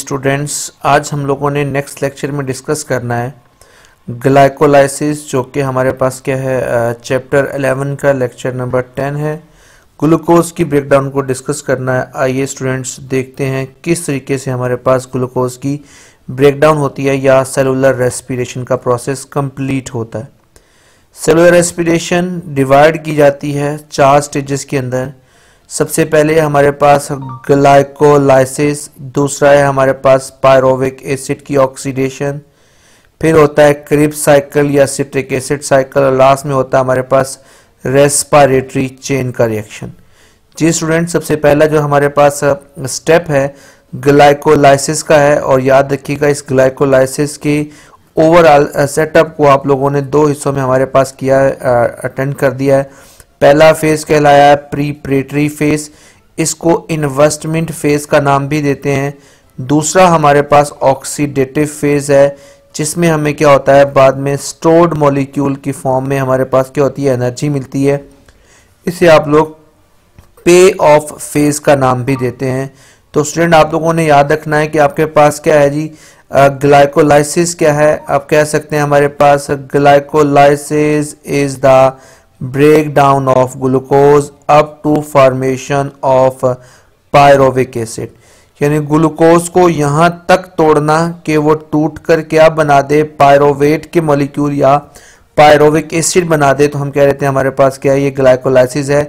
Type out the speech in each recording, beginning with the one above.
Students, आज हम लोगों ने नेक्स्ट लेक्चर में डिस्कस करना है ग्लाइकोलाइसिस, जो कि हमारे पास क्या है चैप्टर 11 का लेक्चर नंबर 10 है। ग्लूकोज की ब्रेकडाउन को डिस्कस करना है। आइए स्टूडेंट्स देखते हैं किस तरीके से हमारे पास ग्लूकोज की ब्रेकडाउन होती है या सेलुलर रेस्पिरेशन का प्रोसेस कंप्लीट होता है। सेलुलर रेस्पिरेशन डिवाइड की जाती है 4 स्टेजेस के अंदर। सबसे पहले हमारे पास ग्लाइकोलाइसिस, दूसरा है हमारे पास पायरोविक एसिड की ऑक्सीडेशन, फिर होता है क्रिब्स साइकिल या सिट्रिक एसिड साइकिल, और लास्ट में होता है हमारे पास रेस्पिरेटरी चेन का रिएक्शन। जी स्टूडेंट, सबसे पहला जो हमारे पास स्टेप है ग्लाइकोलाइसिस का है, और याद रखिएगा इस ग्लाइकोलाइसिस के ओवरऑल सेटअप को आप लोगों ने 2 हिस्सों में हमारे पास किया है, अटेंड कर दिया है। पहला फेज कहलाया है प्रीपरेटरी फेज, इसको इन्वेस्टमेंट फेज का नाम भी देते हैं। दूसरा हमारे पास ऑक्सीडेटिव फेज है, जिसमें हमें क्या होता है बाद में स्टोर्ड मॉलिक्यूल की फॉर्म में हमारे पास क्या होती है एनर्जी मिलती है। इसे आप लोग पे ऑफ फेज का नाम भी देते हैं। तो स्टूडेंट आप लोगों ने याद रखना है कि आपके पास क्या है जी ग्लाइकोलाइसिस क्या है। आप कह सकते हैं हमारे पास glycolysis is the breakdown of glucose up to formation of pyruvic acid, यानी ग्लूकोज को यहाँ तक तोड़ना कि वो टूट कर क्या बना दे पायरोवेट के मॉलिक्यूल या पायरोविक एसिड बना दे। तो हम कह रहे थे हमारे पास क्या है ये ग्लाइकोलाइसिस है।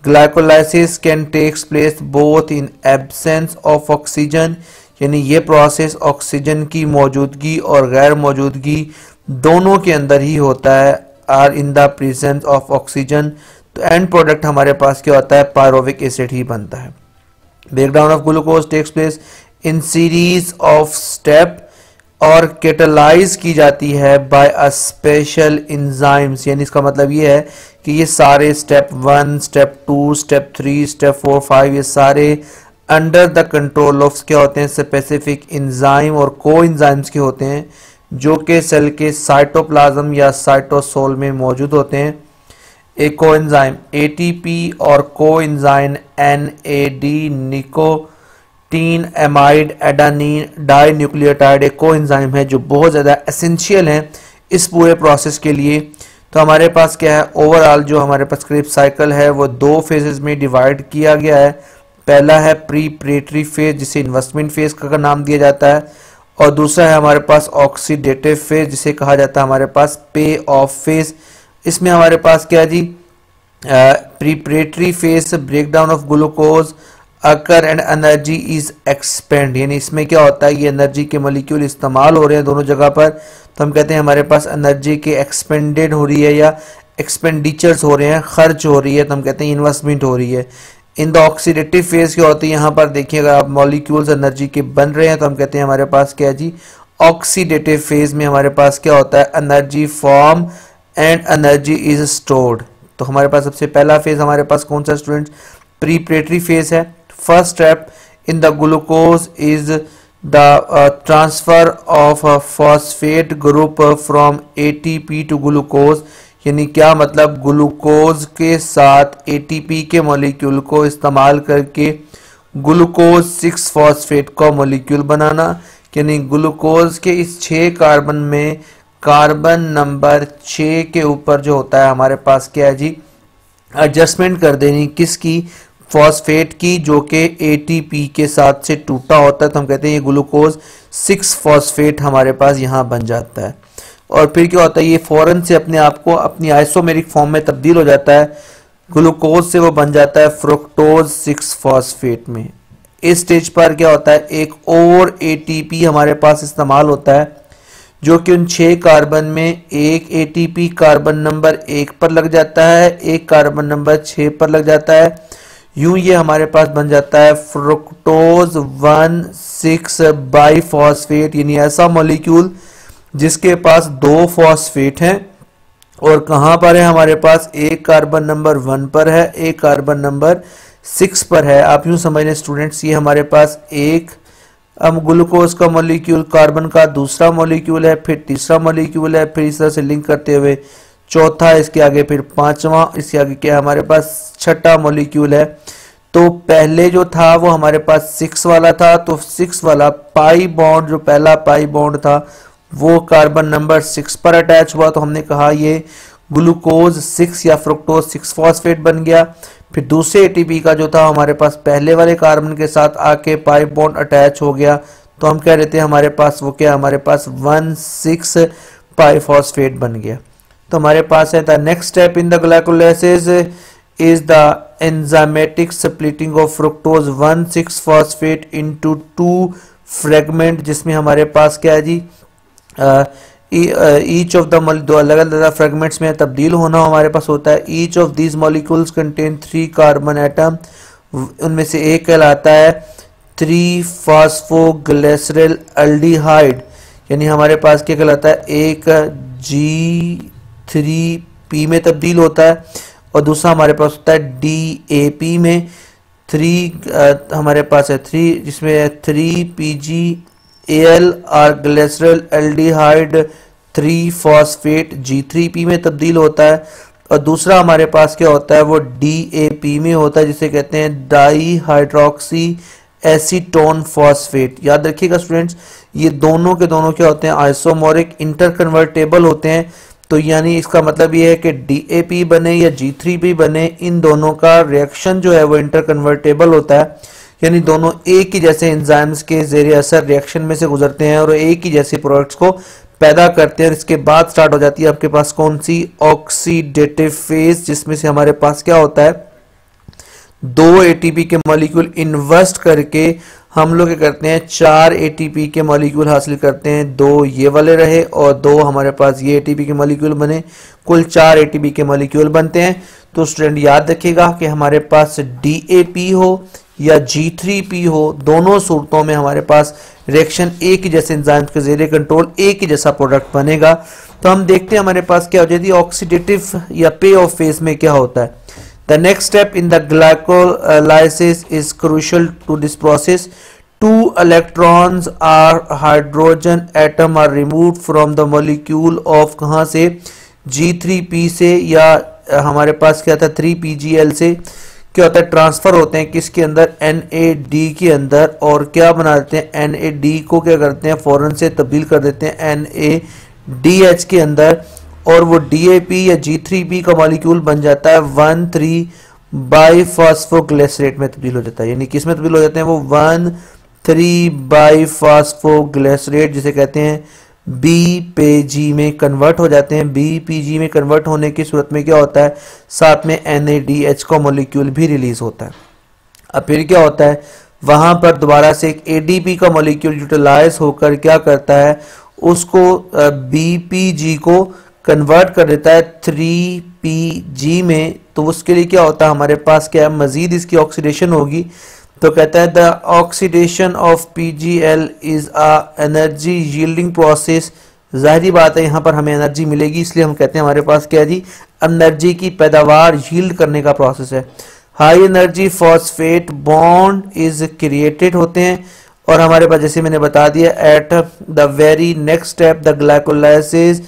Glycolysis can takes place both in absence of oxygen, यानी ये प्रोसेस ऑक्सीजन की मौजूदगी और गैर मौजूदगी दोनों के अंदर ही होता है, or in the presence of oxygen. तो एंड प्रोडक्ट हमारे पास क्या होता है पायरोविक एसिड ही बनता है। Breakdown of glucose takes place in series of step और कैटालाइज की जाती है बाय अ स्पेशल एंजाइम्स, यानी इसका मतलब ये है कि ये सारे स्टेप 1, स्टेप 2, स्टेप 3, स्टेप 4, 5 ये सारे अंडर द कंट्रोल ऑफ क्या होते हैं स्पेसिफिक एंजाइम और को एंजाइम्स के होते हैं, जो कि सेल के साइटोप्लाज्म या साइटोसोल में मौजूद होते हैं। एक कोएंजाइम एटीपी और coenzyme NAD nicotinamide adenine dinucleotide एक कोएंजाइम है जो बहुत ज़्यादा एसेंशियल है इस पूरे प्रोसेस के लिए। तो हमारे पास क्या है ओवरऑल जो हमारे पास क्रिब्स साइकिल है वो 2 फेजेस में डिवाइड किया गया है। पहला है प्रीपरेटरी फेज, जिसे इन्वेस्टमेंट फेज का नाम दिया जाता है, और दूसरा है हमारे पास ऑक्सीडेटिव फेज, जिसे कहा जाता है हमारे पास पे ऑफ फेज। इसमें हमारे पास क्या जी preparatory phase breakdown of glucose occur and energy is expend, यानी इसमें क्या होता है ये एनर्जी के मॉलिक्यूल इस्तेमाल हो रहे हैं दोनों जगह पर, तो हम कहते हैं हमारे पास एनर्जी के एक्सपेंडेड हो रही है या एक्सपेंडिचर्स हो रहे हैं, खर्च हो रही है, तो हम कहते हैं इन्वेस्टमेंट हो रही है। इन द ऑक्सीडेटिव फेज क्या होती है यहाँ पर देखिएगा आप मॉलिक्यूल्स एनर्जी के बन रहे हैं, तो हम कहते हैं हमारे पास क्या है जी ऑक्सीडेटिव फेज में हमारे पास क्या होता है energy form and energy is stored. तो हमारे पास सबसे पहला फेज हमारे पास कौन सा स्टूडेंट्स प्रीपरेटरी फेज है। First step in the glucose is the transfer of phosphate group from ATP to glucose, यानी क्या मतलब ग्लूकोज के साथ एटीपी के मॉलिक्यूल को इस्तेमाल करके ग्लूकोज 6 फॉस्फेट का मॉलिक्यूल बनाना, यानी ग्लूकोज के इस 6 कार्बन में कार्बन नंबर 6 के ऊपर जो होता है हमारे पास क्या है जी एडजस्टमेंट कर देनी किसकी फॉस्फेट की, जो कि एटीपी के साथ से टूटा होता है, तो हम कहते हैं ये ग्लूकोज 6 फॉस्फेट हमारे पास यहाँ बन जाता है। और फिर क्या होता है ये फौरन से अपने आप को अपनी आइसोमेरिक फॉर्म में तब्दील हो जाता है, ग्लूकोज से वो बन जाता है फ्रुक्टोज 6 फॉस्फेट में। इस स्टेज पर क्या होता है एक और एटीपी हमारे पास इस्तेमाल होता है, जो कि उन 6 कार्बन में एक एटीपी कार्बन नंबर 1 पर लग जाता है, एक कार्बन नंबर 6 पर लग जाता है। यूं ये हमारे पास बन जाता है फ्रुक्टोज 1,6 बाईफॉस्फेट, यानी ऐसा मॉलिक्यूल जिसके पास 2 फॉस्फेट हैं और कहां पर है हमारे पास एक कार्बन नंबर 1 पर है, एक कार्बन नंबर 6 पर है। आप यूं समझ लें स्टूडेंट्स ये हमारे पास एक ग्लूकोज का मॉलिक्यूल कार्बन का दूसरा मॉलिक्यूल है, फिर तीसरा मॉलिक्यूल है, फिर इस तरह से लिंक करते हुए चौथा, इसके आगे फिर 5वां, इसके आगे क्या हमारे पास 6ठा मॉलिक्यूल है। तो पहले जो था वो हमारे पास 6 वाला था, तो 6 वाला पाई बॉन्ड, जो पहला पाई बॉन्ड था वो कार्बन नंबर 6 पर अटैच हुआ, तो हमने कहा ये ग्लूकोज 6 या फ्रुक्टोज 6 फॉस्फेट बन गया। फिर दूसरे एटीपी का जो था हमारे पास पहले वाले कार्बन के साथ आके पाई बॉन्ड अटैच हो गया, तो हम कह रहे थे हमारे पास वो क्या, हमारे पास 1,6 पाई फॉस्फेट बन गया। तो हमारे पास है the next step in the glycolysis is the enzymatic splitting of fructose 1,6 phosphate into 2 fragment, जिसमें हमारे पास क्या है जी, ईच ऑफ द दो अलग अलग फ्रेगमेंट्स में तब्दील होना हमारे पास होता है। Each of these molecules contain 3 carbon atom, उनमें से एक कहलाता है 3 फॉस्फोग्लिसरल एल्डिहाइड, यानी हमारे पास क्या कहलाता है, एक G3P में तब्दील होता है और दूसरा हमारे पास होता है DAP में 3 हमारे पास है 3, जिसमें 3PgAl और ग्लिसरल एल्डिहाइड 3 फॉस्फेट G3P में तब्दील होता है, और दूसरा हमारे पास क्या होता है वो DAP में होता है, जिसे कहते हैं डाई हाइड्रोक्सी एसीटोन फॉस्फेट। याद रखिएगा स्टूडेंट्स, ये दोनों के दोनों क्या होते हैं, आइसोमोरिक इंटरकन्वर्टेबल होते हैं। तो यानी इसका मतलब ये है कि DAP बने या G3P बने, इन दोनों का रिएक्शन जो है वो इंटरकन्वर्टेबल होता है, यानी दोनों एक ही जैसे एंजाइम्स के ज़रिए असर रिएक्शन में से गुजरते हैं और एक ही जैसे प्रोडक्ट्स को पैदा करते हैं। इसके बाद स्टार्ट हो जाती है आपके पास कौन सी, ऑक्सीडेटिव फेज, जिसमें से हमारे पास क्या होता है, 2 ATP के मॉलिक्यूल इन्वेस्ट करके हम लोग क्या करते हैं, 4 ATP के मॉलिक्यूल हासिल करते हैं। 2 ये वाले रहे और 2 हमारे पास ये ATP के मॉलिक्यूल बने, कुल 4 ATP के मॉलिक्यूल बनते हैं। तो स्टूडेंट याद रखिएगा कि हमारे पास DAP हो या G3P हो, दोनों सूरतों में हमारे पास रिएक्शन एक ही जैसे एंजाइम्स के जरिए कंट्रोल एक ही जैसा प्रोडक्ट बनेगा। तो हम देखते हैं हमारे पास क्या हो जाती है, ऑक्सीडेटिव या पे ऑफ फेज में क्या होता है। The next step in the glycolysis is crucial to this process. 2 electrons or hydrogen atom are removed from the molecule of कहाँ से, G3P से, या हमारे पास क्या था 3PgL से, क्या होता है ट्रांसफर होते हैं किसके अंदर, NAD के अंदर, और क्या बना देते हैं, NAD को क्या करते हैं फौरन से तब्दील कर देते हैं NADH के अंदर, और वो DAP या G3P का मॉलिक्यूल बन जाता है 1,3 बाइफॉस्फोग्लिसरेट में तब्दील हो जाता है। यानी किस में तब्दील हो जाते हैं वो, 1,3 बाइफॉस्फोग्लिसरेट, जिसे कहते हैं BPG में कन्वर्ट हो जाते हैं। BPG में कन्वर्ट होने की सूरत में क्या होता है, साथ में NADH का मॉलिक्यूल भी रिलीज होता है। अब फिर क्या होता है, वहां पर दोबारा से एक ADP का मॉलिक्यूल यूटिलाइज होकर क्या करता है, उसको BPG को कन्वर्ट कर देता है 3PG में। तो उसके लिए क्या होता है, हमारे पास क्या है, मजीद इसकी ऑक्सीडेशन होगी। तो कहता है the oxidation of PgL is a energy yielding process. जाहिर बात है यहाँ पर हमें एनर्जी मिलेगी, इसलिए हम कहते हैं हमारे पास क्या है जी, एनर्जी की पैदावार यील्ड करने का प्रोसेस है। High energy phosphate bond is created होते हैं, और हमारे पास जैसे मैंने बता दिया at the very next step the glycolysis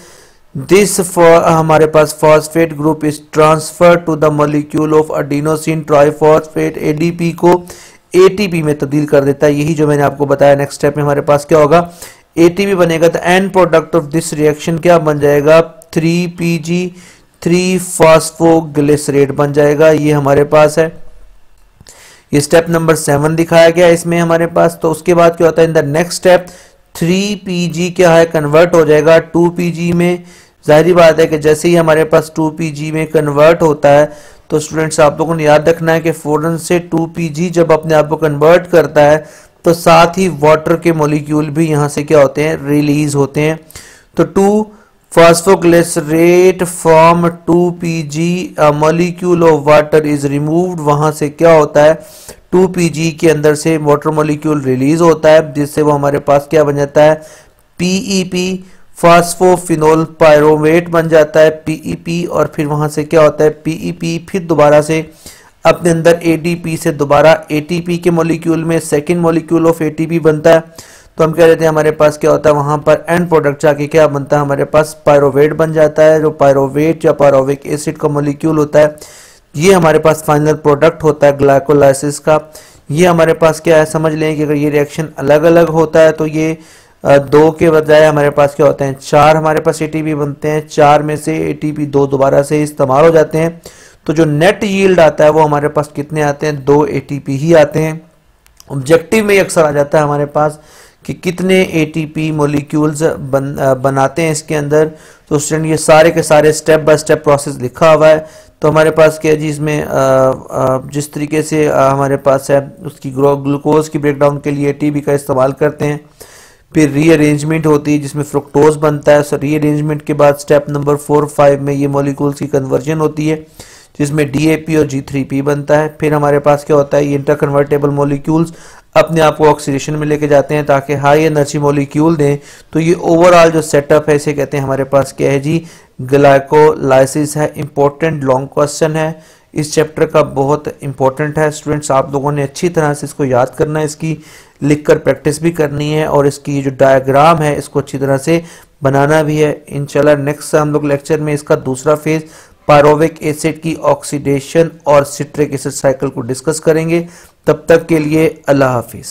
this हमारे पास phosphate group is transfer to the molecule of adenosine triphosphate, ADP को ATP में तब्दील कर देता है। यही जो मैंने आपको बताया, नेक्स्ट स्टेप में हमारे पास क्या होगा, ATP बनेगा। तो end product of this reaction क्या बन जाएगा, 3PG 3 फॉस्फोग्लिसरेट बन जाएगा। ये हमारे पास है, ये स्टेप नंबर 7 दिखाया गया इसमें हमारे पास। तो उसके बाद क्या होता है, in the next step 3PG क्या है, कन्वर्ट हो जाएगा 2PG में। जाहिर बात है कि जैसे ही हमारे पास 2PG में कन्वर्ट होता है, तो स्टूडेंट्स आप लोगों ने याद रखना है कि फौरन से 2PG जब अपने आप को कन्वर्ट करता है, तो साथ ही वाटर के मॉलिक्यूल भी यहाँ से क्या होते हैं, रिलीज होते हैं। तो 2 phosphoglycerate from 2PG molecule of water is removed. वहां से क्या होता है, 2PG के अंदर से वाटर मॉलिक्यूल रिलीज होता है, जिससे वो हमारे पास क्या बन जाता है, PEP फॉस्फोफिनोल पायरोवेट बन जाता है, PEP। और फिर वहां से क्या होता है, PEP फिर दोबारा से अपने अंदर ADP से दोबारा ATP के मॉलिक्यूल में सेकेंड मॉलिक्यूल ऑफ ATP बनता है। तो हम कह रहे थे हमारे पास क्या होता है, वहां पर एंड प्रोडक्ट जाके क्या बनता है, हमारे पास पायरोवेट बन जाता है, जो पायरोवेट या पायरोविक एसिड का मॉलिक्यूल होता है। ये हमारे पास फाइनल प्रोडक्ट होता है ग्लाइकोलाइसिस का। ये हमारे पास क्या है, समझ लें कि अगर ये रिएक्शन अलग अलग होता है तो ये 2 के बजाय हमारे पास क्या होते हैं, 4 हमारे पास एटीपी बनते हैं। 4 में से एटीपी 2 दोबारा से इस्तेमाल हो जाते हैं, तो जो नेट यील्ड आता है वो हमारे पास कितने आते हैं, 2 एटीपी ही आते हैं। ऑब्जेक्टिव में अक्सर आ जाता है हमारे पास कि कितने एटीपी मॉलिक्यूल्स बनाते हैं इसके अंदर। तो स्टूडेंट ये सारे के सारे स्टेप बाय स्टेप प्रोसेस लिखा हुआ है। तो हमारे पास क्या है जी, इसमें जिस तरीके से हमारे पास है उसकी ग्लूकोज की ब्रेकडाउन के लिए एटीपी का इस्तेमाल करते हैं। फिर रीअरेंजमेंट होती है जिसमें फ्रुक्टोज बनता है। सो रीअरेंजमेंट के बाद स्टेप नंबर 4, 5 में ये मॉलिक्यूल्स की कन्वर्जन होती है जिसमें डीएपी और G3P बनता है। फिर हमारे पास क्या होता है, ये इंटरकन्वर्टेबल मॉलिक्यूल्स अपने आप को ऑक्सीडेशन में लेके जाते हैं ताकि हाई एनर्जी मॉलिक्यूल दें। तो ये ओवरऑल जो सेटअप है इसे कहते हैं हमारे पास क्या है जी, ग्लाइकोलाइसिस है। इंपॉर्टेंट लॉन्ग क्वेश्चन है, इस चैप्टर का बहुत इंपॉर्टेंट है स्टूडेंट्स। आप लोगों ने अच्छी तरह से इसको याद करना है, इसकी लिखकर प्रैक्टिस भी करनी है और इसकी जो डायग्राम है इसको अच्छी तरह से बनाना भी है। इंशाल्लाह नेक्स्ट हम लोग लेक्चर में इसका दूसरा फेज पायरोविक एसिड की ऑक्सीडेशन और सिट्रिक एसिड साइकिल को डिस्कस करेंगे। तब तक के लिए अल्लाह हाफिज।